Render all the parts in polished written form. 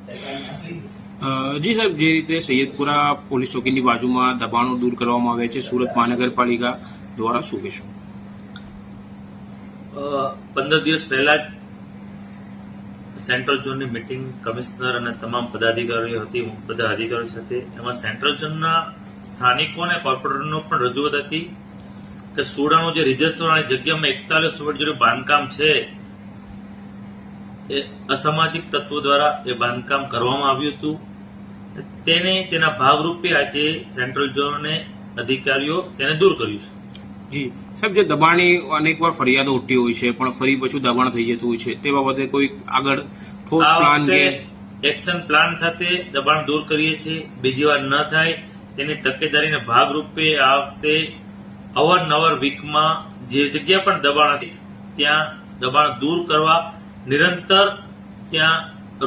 જી સાહેબ, જે રીતે સૈયદપુરા પોલીસ ચોકીની બાજુમાં દબાણો દૂર કરવામાં આવે છે, સુરત મહાનગરપાલિકા દ્વારા શું કહેશો? 15 દિવસ પહેલા જ સેન્ટ્રલ ઝોનની મીટિંગ કમિશનર અને તમામ પદાધિકારીઓ હતી, બધા અધિકારીઓ સાથે. એમાં સેન્ટ્રલ ઝોનના સ્થાનિકો અને કોર્પોરેટરનો પણ રજૂઆત હતી કે સુડાનું જે રિજર્વેશનવાળી જગ્યામાં 41 ફૂટ જેટલું બાંધકામ છે એ અસામાજિક તત્વો દ્વારા એ બાંધકામ કરવામાં આવ્યું હતું. તેના ભાગરૂપે આજે સેન્ટ્રલ ઝોનને અધિકારીઓ તેને દૂર કર્યું છે. જી સાહેબ, જે દબાણની અનેકવાર ફરિયાદો ઉઠી હોય છે પણ ફરી પાછું દબાણ થઈ જતું હોય છે, તે બાબતે કોઈ આગળ ઠોસ પ્લાન કે એક્શન પ્લાન સાથે દબાણ દૂર કરીએ છીએ. બીજી વાર ન થાય તેની તકેદારીના ભાગરૂપે આ વખતે અવારનવાર વીકમાં જે જગ્યા પણ દબાણ હશે ત્યાં દબાણ દૂર કરવા નિરંતર ત્યાં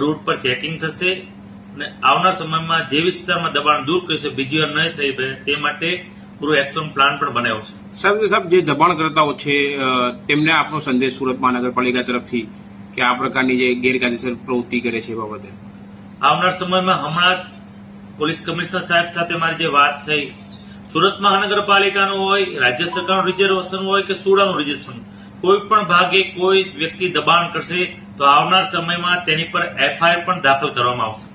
રૂટ પર ચેકિંગ થશે અને આવનાર સમયમાં જે વિસ્તારમાં દબાણ દૂર કરીશું બીજી વાર નહીં થઈ તે માટે પૂરો એક્શન પ્લાન પણ બનાવ્યો છે. સાહેબ, જે દબાણકર્તાઓ છે તેમને આપનો સંદેશ સુરત મહાનગરપાલિકા તરફથી કે આ પ્રકારની જે ગેરકાયદેસર પ્રવૃત્તિ કરે છે એ બાબતે? આવનાર સમયમાં હમણાં જ પોલીસ કમિશનર સાહેબ સાથે મારી જે વાત થઈ, સુરત મહાનગરપાલિકાનું હોય, રાજ્ય સરકારનું રિઝર્વેશન હોય કે સુડાનું રિઝર્વેશન, કોઈ પણ ભાગે કોઈ વ્યક્તિ દબાણ કરશે તો આવનાર સમયમાં તેની પર FIR પણ દાખલ કરવામાં આવશે.